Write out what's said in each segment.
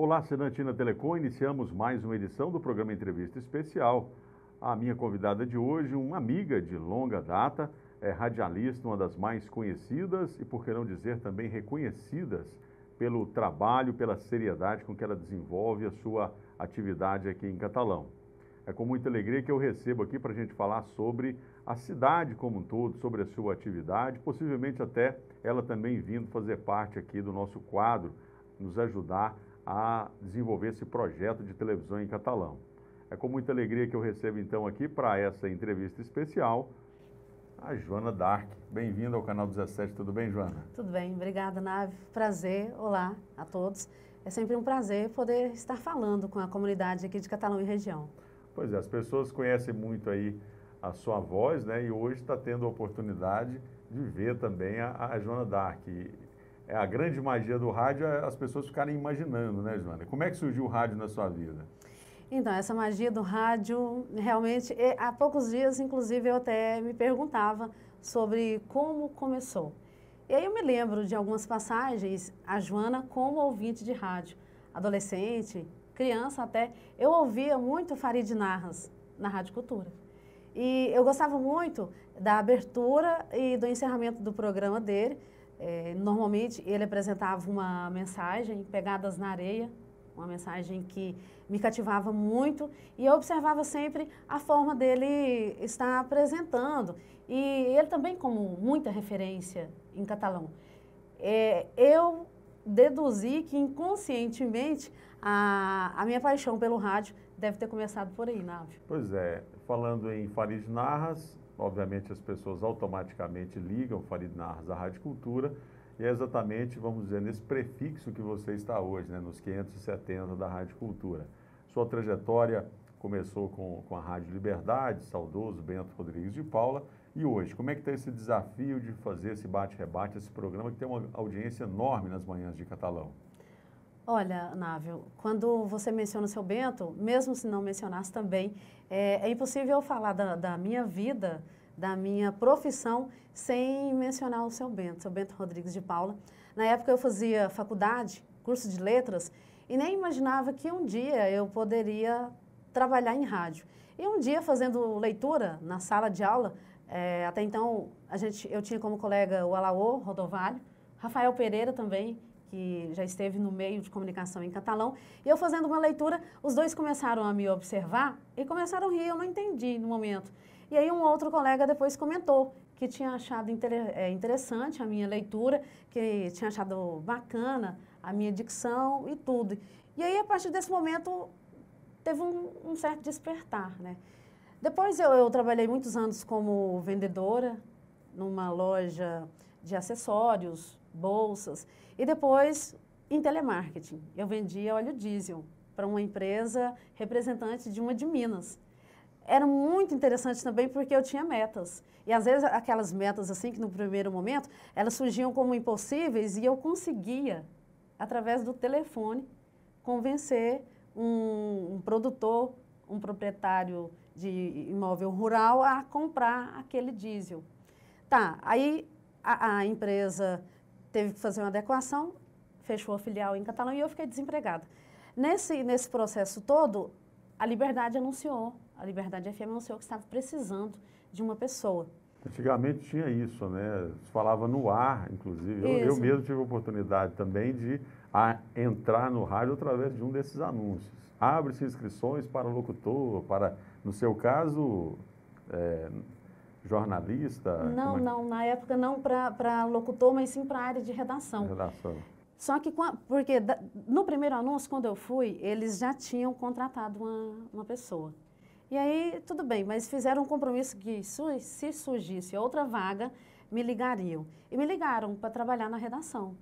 Olá, Serantina Telecom, iniciamos mais uma edição do programa Entrevista Especial. A minha convidada de hoje, uma amiga de longa data, é radialista, uma das mais conhecidas e, por que não dizer, também reconhecidas pelo trabalho, pela seriedade com que ela desenvolve a sua atividade aqui em Catalão. É com muita alegria que eu recebo aqui para a gente falar sobre a cidade como um todo, sobre a sua atividade, possivelmente até ela também vindo fazer parte aqui do nosso quadro, nos ajudar a desenvolver esse projeto de televisão em catalão. É com muita alegria que eu recebo então aqui para essa entrevista especial a Joana Dark. Bem-vinda ao Canal 17, tudo bem, Joana? Tudo bem, obrigada, Nave. Prazer, olá a todos. É sempre um prazer poder estar falando com a comunidade aqui de Catalão e região. Pois é, as pessoas conhecem muito aí a sua voz, né? E hoje está tendo a oportunidade de ver também a Joana Dark. É a grande magia do rádio é as pessoas ficarem imaginando, né, Joana? Como é que surgiu o rádio na sua vida? Então, essa magia do rádio, realmente, há poucos dias, inclusive, eu até me perguntava sobre como começou. E aí eu me lembro de algumas passagens, a Joana como ouvinte de rádio, adolescente, criança até, eu ouvia muito Farid Narras na Rádio Cultura. E eu gostava muito da abertura e do encerramento do programa dele. Normalmente ele apresentava uma mensagem, Pegadas na Areia, uma mensagem que me cativava muito e eu observava sempre a forma dele estar apresentando. E ele também como muita referência em catalão. Eu deduzi que inconscientemente a minha paixão pelo rádio deve ter começado por aí, Nave. Pois é, falando em Farid Narras, obviamente as pessoas automaticamente ligam Farid Narras à Rádio Cultura e é exatamente, vamos dizer, nesse prefixo que você está hoje, né, nos 570 da Rádio Cultura. Sua trajetória começou com a Rádio Liberdade, saudoso Bento Rodrigues de Paula, e hoje, como é que está esse desafio de fazer esse bate-rebate, esse programa que tem uma audiência enorme nas manhãs de Catalão? Olha, Návio, quando você menciona o seu Bento, mesmo se não mencionasse também, é impossível falar da minha vida, da minha profissão, sem mencionar o seu Bento Rodrigues de Paula. Na época eu fazia faculdade, curso de letras, e nem imaginava que um dia eu poderia trabalhar em rádio. E um dia, fazendo leitura na sala de aula, até então eu tinha como colega o Alaô Rodovalho, Rafael Pereira também, que já esteve no meio de comunicação em catalão, e eu fazendo uma leitura, os dois começaram a me observar e começaram a rir, eu não entendi no momento. E aí um outro colega depois comentou que tinha achado interessante a minha leitura, que tinha achado bacana a minha dicção e tudo. E aí, a partir desse momento, teve um certo despertar, né? Depois eu trabalhei muitos anos como vendedora numa loja de acessórios, bolsas, e depois em telemarketing. Eu vendia óleo diesel para uma empresa representante de uma de Minas. Era muito interessante também porque eu tinha metas. E às vezes aquelas metas assim que no primeiro momento, elas surgiam como impossíveis e eu conseguia, através do telefone, convencer um produtor, um proprietário de imóvel rural a comprar aquele diesel. Tá, aí a empresa teve que fazer uma adequação, fechou a filial em Catalão e eu fiquei desempregada. Nesse processo todo, a Liberdade FM anunciou que estava precisando de uma pessoa. Antigamente tinha isso, né? Se falava no ar, inclusive. Eu mesmo tive a oportunidade também de entrar no rádio através de um desses anúncios. Abre-se inscrições para locutor, para, no seu caso, jornalista? Não, na época não para locutor, mas sim para a área de redação. Só que, porque no primeiro anúncio, quando eu fui, eles já tinham contratado uma pessoa. E aí, tudo bem, mas fizeram um compromisso que se surgisse outra vaga, me ligariam. E me ligaram para trabalhar na redação.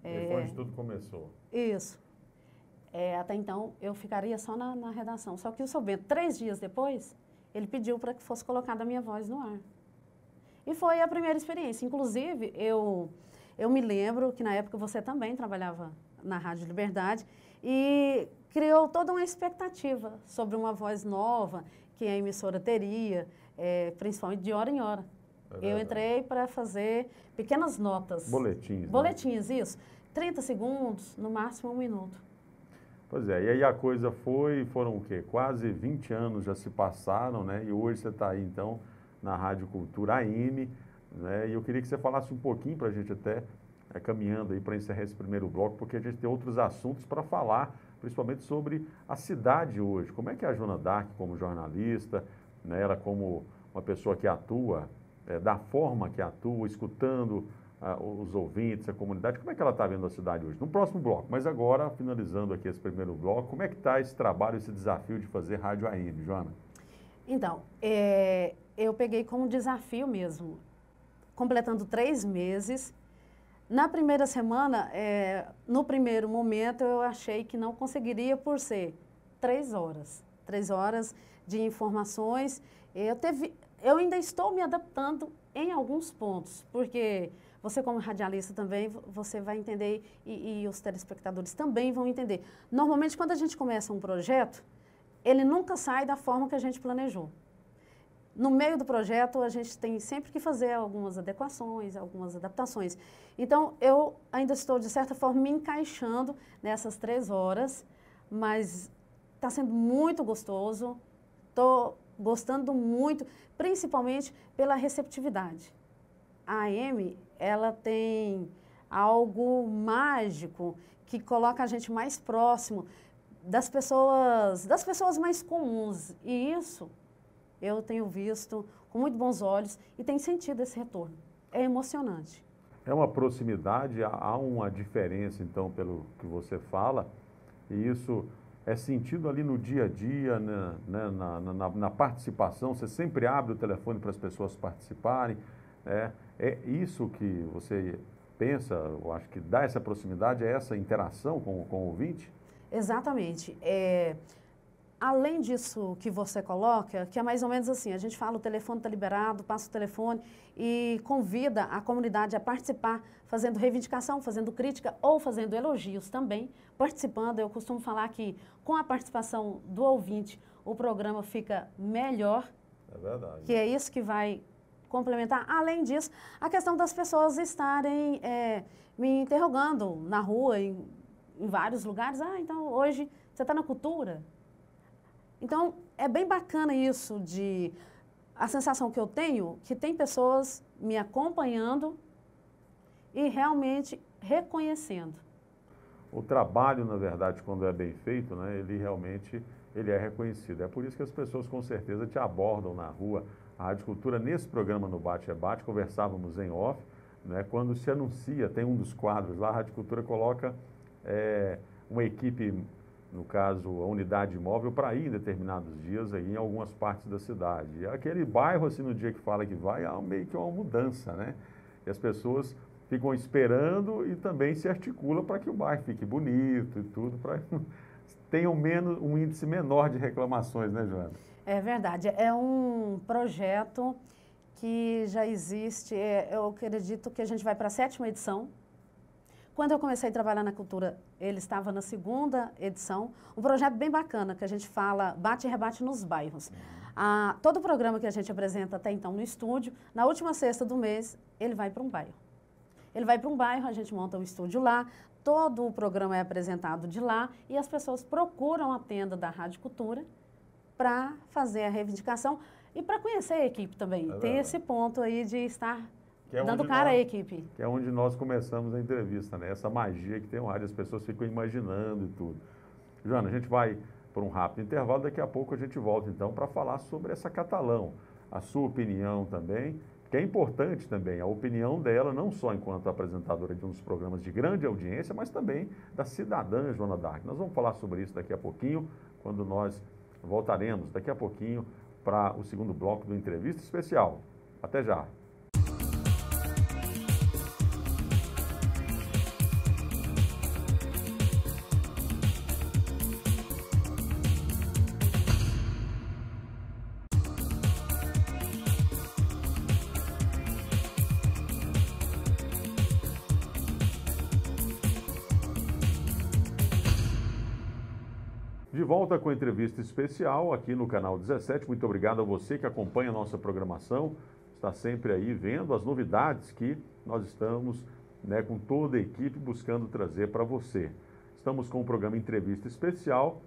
Foi onde tudo começou. Isso. Até então, eu ficaria só na redação. Só que o seu Bento, 3 dias depois, ele pediu para que fosse colocada a minha voz no ar. E foi a primeira experiência. Inclusive, eu me lembro que na época você também trabalhava na Rádio Liberdade e criou toda uma expectativa sobre uma voz nova que a emissora teria, principalmente de hora em hora. Eu entrei para fazer pequenas notas. Boletins. Boletins, né? Isso. 30 segundos, no máximo 1 minuto. Pois é, e aí a coisa foram o quê? Quase 20 anos já se passaram, né? E hoje você está aí, então, na Rádio Cultura AM, né? E eu queria que você falasse um pouquinho para a gente até, caminhando aí para encerrar esse primeiro bloco, porque a gente tem outros assuntos para falar, principalmente sobre a cidade hoje. Como é que é a Joana Dark como jornalista, né? Ela como uma pessoa que atua, da forma que atua, escutando os ouvintes, a comunidade, como é que ela está vendo a cidade hoje? No próximo bloco, mas agora, finalizando aqui esse primeiro bloco, como é que está esse trabalho, esse desafio de fazer rádio AM, Joana? Então, eu peguei como desafio mesmo, completando 3 meses. Na primeira semana, no primeiro momento, eu achei que não conseguiria por ser 3 horas. 3 horas de informações. Eu ainda estou me adaptando em alguns pontos, porque você como radialista também, você vai entender e os telespectadores também vão entender. Normalmente, quando a gente começa um projeto, ele nunca sai da forma que a gente planejou. No meio do projeto, a gente tem sempre que fazer algumas adequações, algumas adaptações. Então, eu ainda estou, de certa forma, me encaixando nessas 3 horas, mas está sendo muito gostoso, estou gostando muito, principalmente pela receptividade. A AM, ela tem algo mágico que coloca a gente mais próximo das pessoas mais comuns. E isso eu tenho visto com muito bons olhos e tenho sentido esse retorno. É emocionante. É uma proximidade, há uma diferença, então, pelo que você fala, e isso é sentido ali no dia a dia, na participação, você sempre abre o telefone para as pessoas participarem. É isso que você pensa, eu acho que dá essa proximidade, é essa interação com o ouvinte? Exatamente. Além disso que você coloca, que é mais ou menos assim, a gente fala o telefone está liberado, passa o telefone e convida a comunidade a participar, fazendo reivindicação, fazendo crítica ou fazendo elogios também, participando. Eu costumo falar que com a participação do ouvinte, o programa fica melhor. É verdade. Que é isso que vai complementar. Além disso, a questão das pessoas estarem me interrogando na rua, em vários lugares. Então hoje você está na cultura? Então, é bem bacana isso a sensação que eu tenho, que tem pessoas me acompanhando e realmente reconhecendo. O trabalho, na verdade, quando é bem feito, né, ele é reconhecido. É por isso que as pessoas, com certeza, te abordam na rua. A Rádio Cultura, nesse programa no Bate-Rebate, conversávamos em off, né, quando se anuncia, tem um dos quadros lá, a Rádio Cultura coloca uma equipe, no caso, a unidade móvel, para ir em determinados dias aí em algumas partes da cidade. E aquele bairro, assim, no dia que fala que vai, é meio que uma mudança, né? E as pessoas ficam esperando e também se articulam para que o bairro fique bonito e tudo, para tenha um índice menor de reclamações, né, Joana? É verdade. É um projeto que já existe, eu acredito que a gente vai para a 7ª edição. Quando eu comecei a trabalhar na cultura, ele estava na 2ª edição. Um projeto bem bacana, que a gente fala bate e rebate nos bairros. Todo o programa que a gente apresenta até então no estúdio, na última sexta do mês, ele vai para um bairro. Ele vai para um bairro, a gente monta um estúdio lá, todo o programa é apresentado de lá e as pessoas procuram a tenda da Rádio Cultura para fazer a reivindicação e para conhecer a equipe também. Tem esse ponto aí de estar dando cara à equipe. Que é onde nós começamos a entrevista, né? Essa magia que tem o rádio, as pessoas ficam imaginando e tudo. Joana, a gente vai por um rápido intervalo, daqui a pouco a gente volta então para falar sobre essa Catalão, a sua opinião também, que é importante também, a opinião dela, não só enquanto apresentadora de um dos programas de grande audiência, mas também da cidadã Joana Dark. Nós vamos falar sobre isso daqui a pouquinho, quando nós voltaremos daqui a pouquinho para o segundo bloco do Entrevista Especial. Até já! De volta com a entrevista especial aqui no Canal 17. Muito obrigado a você que acompanha a nossa programação, está sempre aí vendo as novidades que nós estamos, né, com toda a equipe buscando trazer para você. Estamos com o programa Entrevista Especial.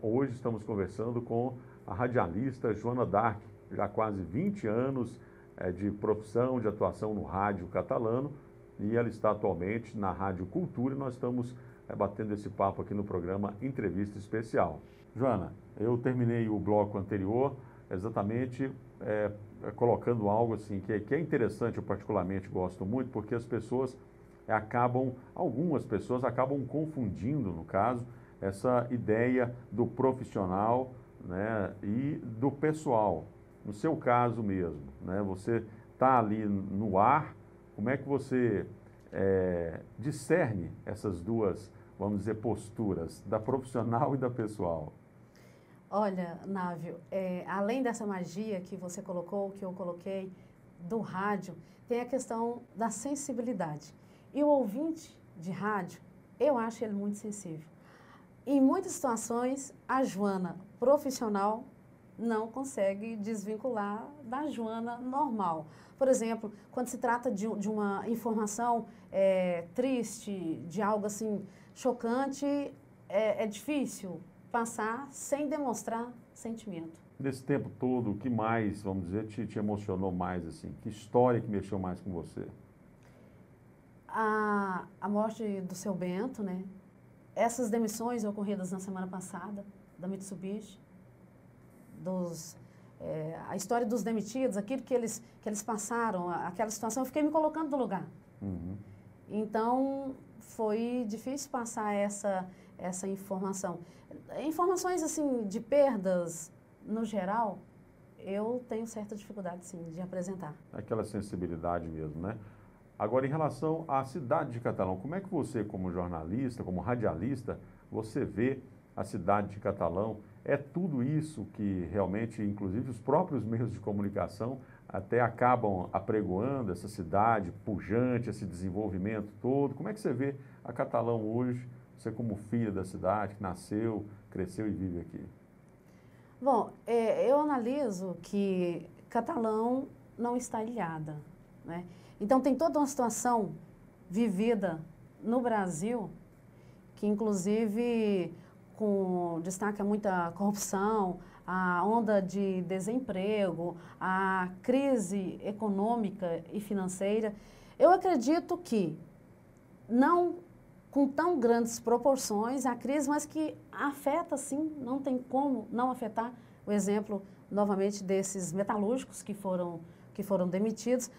Hoje estamos conversando com a radialista Joana Dark, já quase 20 anos de profissão, de atuação no rádio catalano, e ela está atualmente na Rádio Cultura e nós estamos batendo esse papo aqui no programa Entrevista Especial. Joana, eu terminei o bloco anterior exatamente colocando algo assim que é interessante, eu particularmente gosto muito, porque as pessoas algumas pessoas acabam confundindo, no caso, essa ideia do profissional, né, e do pessoal. No seu caso mesmo, né, você está ali no ar, como é que você discerne essas duas, vamos dizer, posturas, da profissional e da pessoal? Olha, Návio, além dessa magia que você colocou, que eu coloquei, do rádio, tem a questão da sensibilidade. E o ouvinte de rádio, eu acho ele muito sensível. Em muitas situações, a Joana profissional não consegue desvincular da Joana normal. Por exemplo, quando se trata de uma informação triste, de algo assim chocante, é difícil passar sem demonstrar sentimento. Nesse tempo todo, o que mais, vamos dizer, te emocionou mais, assim? Que história que mexeu mais com você? A morte do seu Bento, né? Essas demissões ocorridas na semana passada, da Mitsubishi, a história dos demitidos, aquilo que eles passaram, aquela situação, eu fiquei me colocando no lugar. Uhum. Então, foi difícil passar essa informação. Informações, assim, de perdas, no geral, eu tenho certa dificuldade, sim, de apresentar. Aquela sensibilidade mesmo, né? Agora, em relação à cidade de Catalão, como é que você, como jornalista, como radialista, você vê a cidade de Catalão? É tudo isso que realmente, inclusive, os próprios meios de comunicação até acabam apregoando essa cidade pujante, esse desenvolvimento todo. Como é que você vê a Catalão hoje, você como filha da cidade, que nasceu, cresceu e vive aqui? Bom, eu analiso que Catalão não está ilhada, né? Então, tem toda uma situação vivida no Brasil, que inclusive com destaque a muita corrupção, a onda de desemprego, a crise econômica e financeira. Eu acredito que, não com tão grandes proporções, a crise, mas que afeta sim, não tem como não afetar. O exemplo, novamente, desses metalúrgicos que foram demitidos.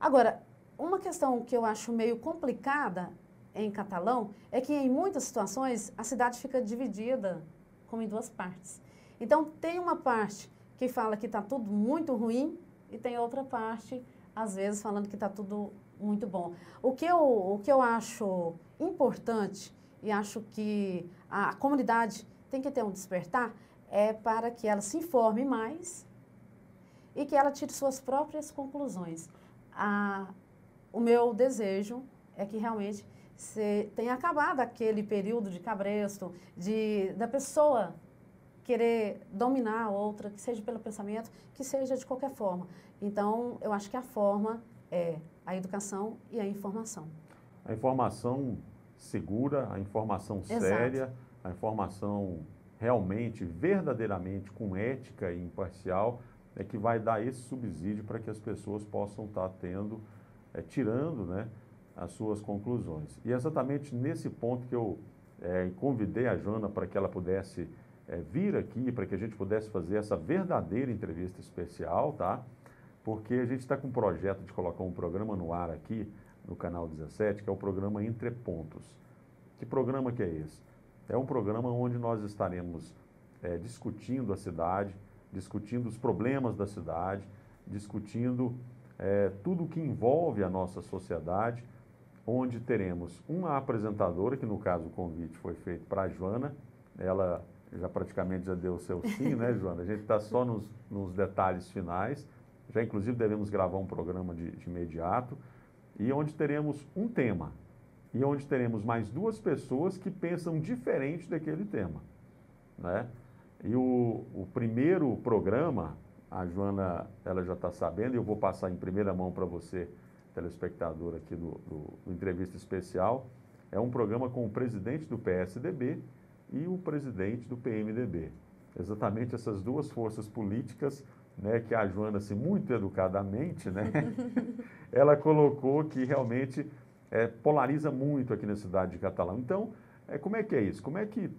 Agora, uma questão que eu acho meio complicada em Catalão é que, em muitas situações, a cidade fica dividida como em duas partes. Então, tem uma parte que fala que está tudo muito ruim e tem outra parte, às vezes, falando que está tudo muito bom. O que eu acho importante e acho que a comunidade tem que ter um despertar é para que ela se informe mais e que ela tire suas próprias conclusões. O meu desejo é que realmente tenha acabado aquele período de cabresto, da pessoa querer dominar a outra, que seja pelo pensamento, que seja de qualquer forma. Então, eu acho que a forma é a educação e a informação. A informação segura, a informação séria, a informação realmente, verdadeiramente, com ética e imparcial, é que vai dar esse subsídio para que as pessoas possam estar tirando, né, as suas conclusões. E é exatamente nesse ponto que eu convidei a Joana para que ela pudesse vir aqui, para que a gente pudesse fazer essa verdadeira entrevista especial, tá? Porque a gente está com um projeto de colocar um programa no ar aqui, no Canal 17, que é o programa Entre Pontos. Que programa que é esse? É um programa onde nós estaremos discutindo a cidade, discutindo os problemas da cidade, discutindo tudo o que envolve a nossa sociedade, onde teremos uma apresentadora, que no caso o convite foi feito para a Joana, ela já praticamente já deu o seu sim, né, Joana? A gente está só nos detalhes finais, já inclusive devemos gravar um programa de imediato, e onde teremos um tema, e onde teremos mais duas pessoas que pensam diferente daquele tema, né? E o primeiro programa, a Joana, ela já está sabendo, e eu vou passar em primeira mão para você, telespectador aqui do Entrevista Especial, É um programa com o presidente do PSDB e o presidente do PMDB. Exatamente essas duas forças políticas, né, que a Joana, assim, muito educadamente, né, ela colocou que realmente polariza muito aqui na cidade de Catalão. Então, como é que é isso? Como é que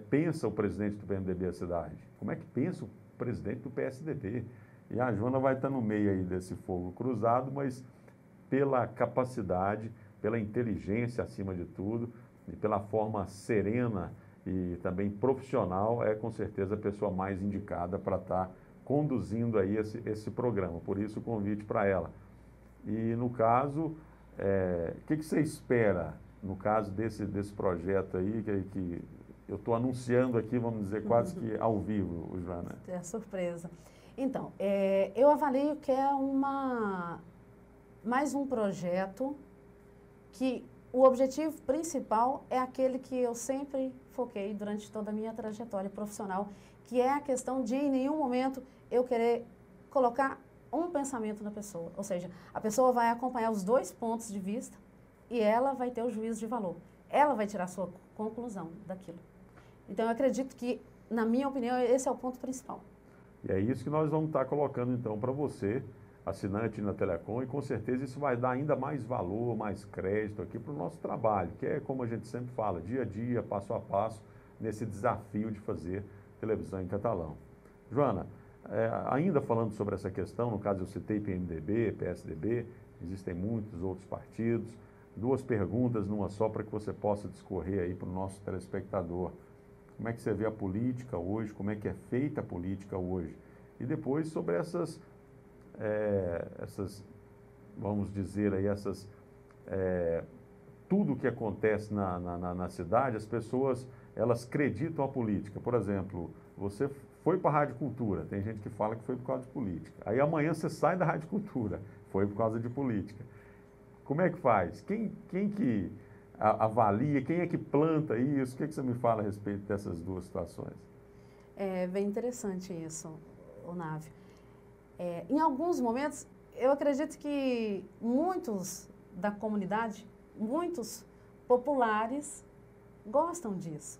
pensa o presidente do PMDB a cidade? Como é que pensa o presidente do PSDB? E a Joana vai estar no meio aí desse fogo cruzado, mas pela capacidade, pela inteligência acima de tudo, e pela forma serena e também profissional, é com certeza a pessoa mais indicada para estar conduzindo aí esse programa. Por isso o convite para ela. E no caso, o que você espera no caso desse projeto aí, que eu estou anunciando aqui, vamos dizer, quase que ao vivo, Joana? É surpresa. Então, eu avalio que é mais um projeto que o objetivo principal é aquele que eu sempre foquei durante toda a minha trajetória profissional, que é a questão de, em nenhum momento, eu querer colocar um pensamento na pessoa. Ou seja, a pessoa vai acompanhar os dois pontos de vista e ela vai ter o juízo de valor. Ela vai tirar a sua conclusão daquilo. Então, eu acredito que, na minha opinião, esse é o ponto principal. E é isso que nós vamos estar colocando, então, para você, assinante na Telecom, e com certeza isso vai dar ainda mais valor, mais crédito aqui para o nosso trabalho, que é, como a gente sempre fala, dia a dia, passo a passo, nesse desafio de fazer televisão em catalão. Joana, ainda falando sobre essa questão, no caso eu citei PMDB, PSDB, existem muitos outros partidos, duas perguntas numa só para que você possa discorrer aí para o nosso telespectador. Como é que você vê a política hoje, como é que é feita a política hoje? E depois sobre essas vamos dizer aí, tudo que acontece na cidade, as pessoas, elas acreditam a política. Por exemplo, você foi para a Rádio Cultura, tem gente que fala que foi por causa de política. Aí amanhã você sai da Rádio Cultura, foi por causa de política. Como é que faz? Quem que avalia, quem é que planta isso? O que você me fala a respeito dessas duas situações? É bem interessante isso, Onávio. Em alguns momentos, eu acredito que muitos da comunidade, muitos populares, gostam disso.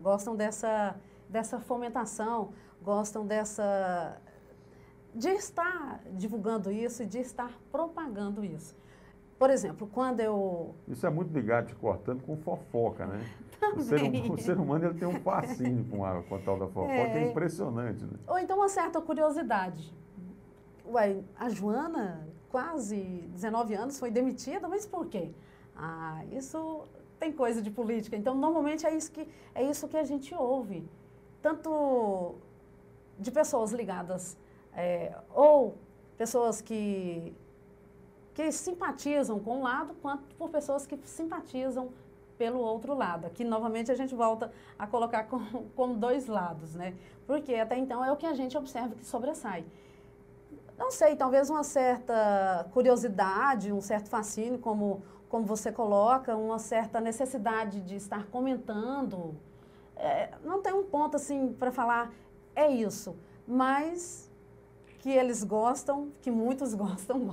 Gostam dessa fomentação, gostam de estar divulgando isso e de estar propagando isso. Por exemplo, quando eu... Isso é muito ligado, te cortando, com fofoca, né? O ser humano ele tem um fascínio com a tal da fofoca, que é impressionante, né? Ou então uma certa curiosidade. Ué, a Joana, quase 19 anos, foi demitida, mas por quê? Isso tem coisa de política. Então, normalmente é isso que a gente ouve. Tanto de pessoas ligadas, ou pessoas que simpatizam com um lado, quanto por pessoas que simpatizam pelo outro lado. Aqui, novamente, a gente volta a colocar como dois lados, né? Porque até então é o que a gente observa que sobressai. Não sei, talvez uma certa curiosidade, um certo fascínio, como você coloca, uma certa necessidade de estar comentando. Não tem um ponto assim para falar, é isso, mas que eles gostam, que muitos gostam.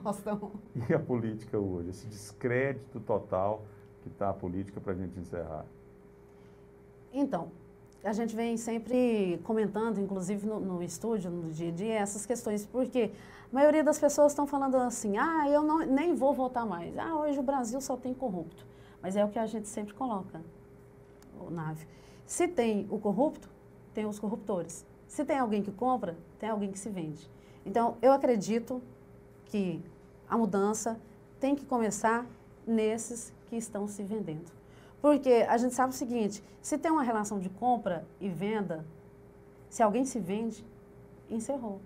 E a política hoje, esse descrédito total que está a política para a gente encerrar? Então, a gente vem sempre comentando, inclusive no estúdio, no dia a dia, essas questões, porque a maioria das pessoas estão falando assim, eu nem vou votar mais, hoje o Brasil só tem corrupto. Mas é o que a gente sempre coloca, Onávio. Se tem o corrupto, tem os corruptores. Se tem alguém que compra, tem alguém que se vende. Então, eu acredito que a mudança tem que começar nesses que estão se vendendo. Porque a gente sabe o seguinte, se tem uma relação de compra e venda, se alguém se vende, encerrou.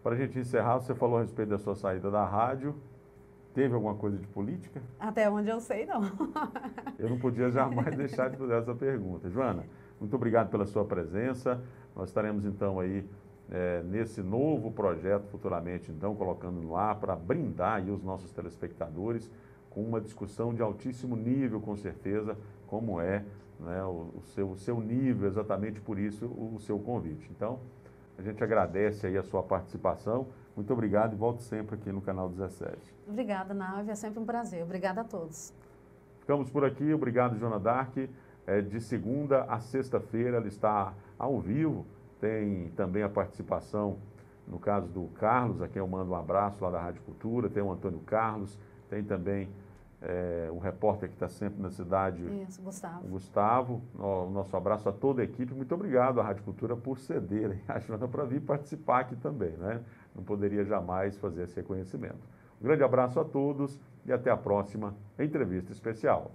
Para a gente encerrar, você falou a respeito da sua saída da rádio. Teve alguma coisa de política? Até onde eu sei, não. Eu não podia jamais deixar de fazer essa pergunta. Joana, muito obrigado pela sua presença. Nós estaremos, então, aí nesse novo projeto, futuramente, então, colocando no ar para brindar aí os nossos telespectadores com uma discussão de altíssimo nível, com certeza, como é, né, o seu nível, exatamente por isso o seu convite. Então, a gente agradece aí a sua participação. Muito obrigado e volto sempre aqui no canal 17. Obrigada, Nave. É sempre um prazer. Obrigada a todos. Ficamos por aqui. Obrigado, Joana Dark. De segunda a sexta-feira ela está ao vivo. Tem também a participação, no caso do Carlos, a quem eu mando um abraço lá da Rádio Cultura. Tem o Antônio Carlos. Tem também um repórter que está sempre na cidade. Isso, Gustavo. O Gustavo. O nosso abraço a toda a equipe. Muito obrigado à Rádio Cultura por ceder a Joana para vir participar aqui também, né? Não poderia jamais fazer esse reconhecimento. Um grande abraço a todos e até a próxima entrevista especial.